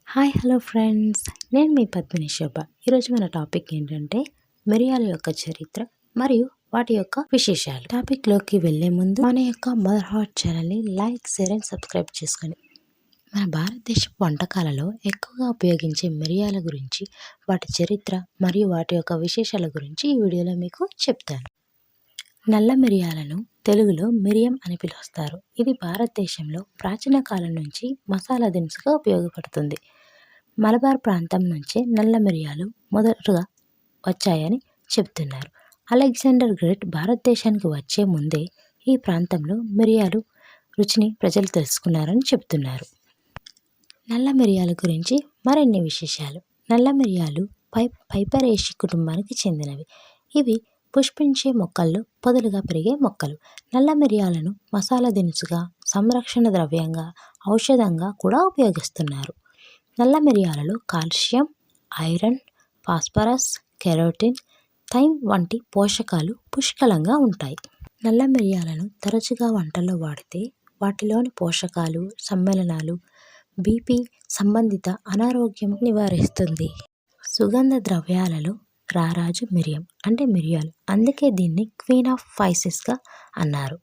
Hello friends. నేను మీ పద్మిని శోభ. ఈరోజు మన టాపిక్ ఏంటంటే మిరియాల యొక్క చరిత్ర మరియు వాటి యొక్క విశేషాలు. టాపిక్లోకి వెళ్ళే ముందు మన యొక్క మదర్ హార్ట్ ఛానల్ని లైక్, షేర్ అండ్ సబ్స్క్రైబ్ చేసుకోండి. మన భారతదేశపు వంటకాలలో ఎక్కువగా ఉపయోగించే మిరియాల గురించి, వాటి చరిత్ర మరియు వాటి యొక్క విశేషాల గురించి ఈ వీడియోలో మీకు చెప్తాను. నల్ల మిరియాలను తెలుగులో మిరియం అని పిలుస్తారు. ఇది భారతదేశంలో ప్రాచీన కాలం నుంచి మసాలా దినుసుగా ఉపయోగపడుతుంది. మలబార్ ప్రాంతం నుంచే నల్ల మిరియాలు మొదటగా వచ్చాయని చెబుతున్నారు. అలెగ్జాండర్ గ్రేట్ భారతదేశానికి వచ్చే ముందే ఈ ప్రాంతంలో మిరియాలు రుచిని ప్రజలు తెలుసుకున్నారని చెబుతున్నారు. నల్ల మిరియాల గురించి మరిన్ని విశేషాలు. నల్ల మిరియాలు పైపరేసి కుటుంబానికి చెందినవి. ఇవి పుష్పించే మొక్కల్లో పొదలుగా పెరిగే మొక్కలు. నల్ల మిరియాలను మసాలా దినుసుగా, సంరక్షణ ద్రవ్యంగా, ఔషధంగా కూడా ఉపయోగిస్తున్నారు. నల్ల మిరియాలలో calcium, iron, phosphorus, carotene, thyme వంటి పోషకాలు పుష్కలంగా ఉంటాయి. నల్ల మిరియాలను తరచుగా వంటల్లో వాడితే వాటిలోని పోషకాలు సమ్మేళనాలు బీపీ సంబంధిత అనారోగ్యం నివారిస్తుంది. సుగంధ ద్రవ్యాలలో రారాజు మిరియం అంటే మిరియాలు. అందుకే దీన్ని క్వీన్ ఆఫ్ స్పైసెస్గా అన్నారు.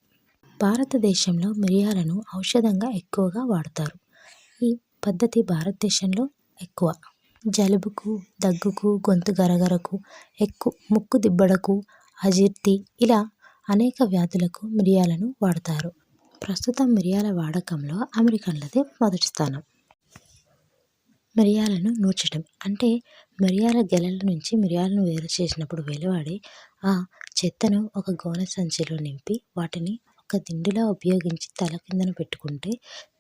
భారతదేశంలో మిరియాలను ఔషధంగా ఎక్కువగా వాడతారు. ఈ పద్ధతి భారతదేశంలో ఎక్కువ. జలుబుకు, దగ్గుకు, గొంతు గరగరకు, ముక్కు దిబ్బడకు, అజీర్తి ఇలా అనేక వ్యాధులకు మిరియాలను వాడతారు. ప్రస్తుతం మిరియాల వాడకంలో అమెరికన్లదే మొదటి స్థానం. మిరియాలను నూర్చడం అంటే మిరియాల గెలల నుంచి మిరియాలను వేరు చేసినప్పుడు వెలువడే ఆ చెత్తను ఒక గోనె సంచిలో నింపి వాటిని ఒక దిండులా ఉపయోగించి తల కిందన పెట్టుకుంటే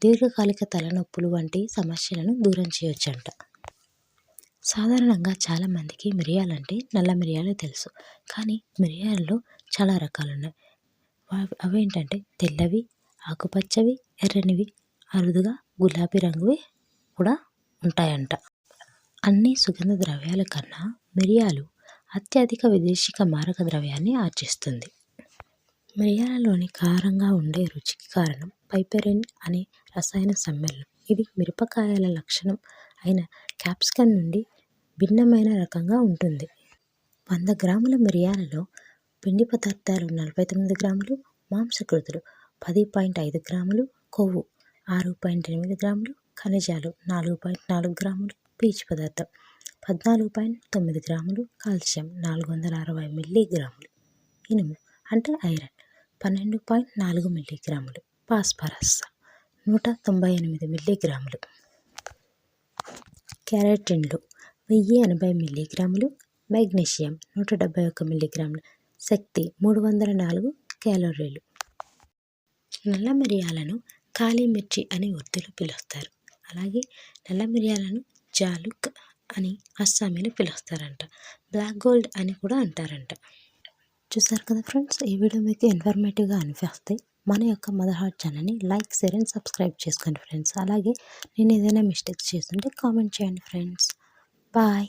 దీర్ఘకాలిక తలనొప్పులు వంటి సమస్యలను దూరం చేయొచ్చంట. సాధారణంగా చాలామందికి మిరియాలంటే నల్ల మిరియాలు తెలుసు, కానీ మిరియాలలో చాలా రకాలున్నాయి. అవేంటంటే తెల్లవి, ఆకుపచ్చవి, ఎర్రనివి, అరుదుగా గులాబీ రంగువి కూడా ఉంటాయంట. అన్ని సుగంధ ద్రవ్యాల కన్నా మిరియాలు అత్యధిక విదేశీక మారక ద్రవ్యాన్ని ఆర్జిస్తుంది. మిరియాలలోని కారంగా ఉండే రుచికి కారణం పైపెరిన్ అనే రసాయన సమ్మేళనం. ఇది మిరపకాయల లక్షణం అయిన క్యాప్సికం నుండి భిన్నమైన రకంగా ఉంటుంది. 100 గ్రాముల మిరియాలలో పిండి పదార్థాలు 49 గ్రాములు, మాంసకృతులు 10.5 గ్రాములు, కొవ్వు 6.8 గ్రాములు, ఖనిజాలు 4.4 గ్రాములు, పీచు పదార్థం 14.9 గ్రాములు, కాల్షియం 460 మిల్లీగ్రాములు, ఇనుము అంటే ఐరన్ 12.4 మిల్లీగ్రాములు, ఫాస్ఫరస్ 198 మిల్లీగ్రాములు, కెరోటిన్లు 1080 మిల్లీగ్రాములు, మెగ్నీషియం 171 మిల్లీగ్రాములు, శక్తి 304 క్యాలరీలు. నల్ల మిరియాలను కాళీ మిర్చి అని ఉర్దూలో పిలుస్తారు. అలాగే నల్ల మిరియాలను జాలుక్ అని అస్సామీలో పిలుస్తారంట. బ్లాక్ గోల్డ్ అని కూడా అంటారంట. చూసారు కదా ఫ్రెండ్స్, ఈ వీడియో మీకు ఇన్ఫర్మేటివ్గా అనిపిస్తే మన యొక్క మదర్ హార్ట్ ఛానల్ని లైక్, షేర్ అండ్ సబ్స్క్రైబ్ చేసుకోండి ఫ్రెండ్స్. అలాగే నేను ఏదైనా మిస్టేక్స్ చేస్తుంటే కామెంట్ చేయండి ఫ్రెండ్స్. బాయ్.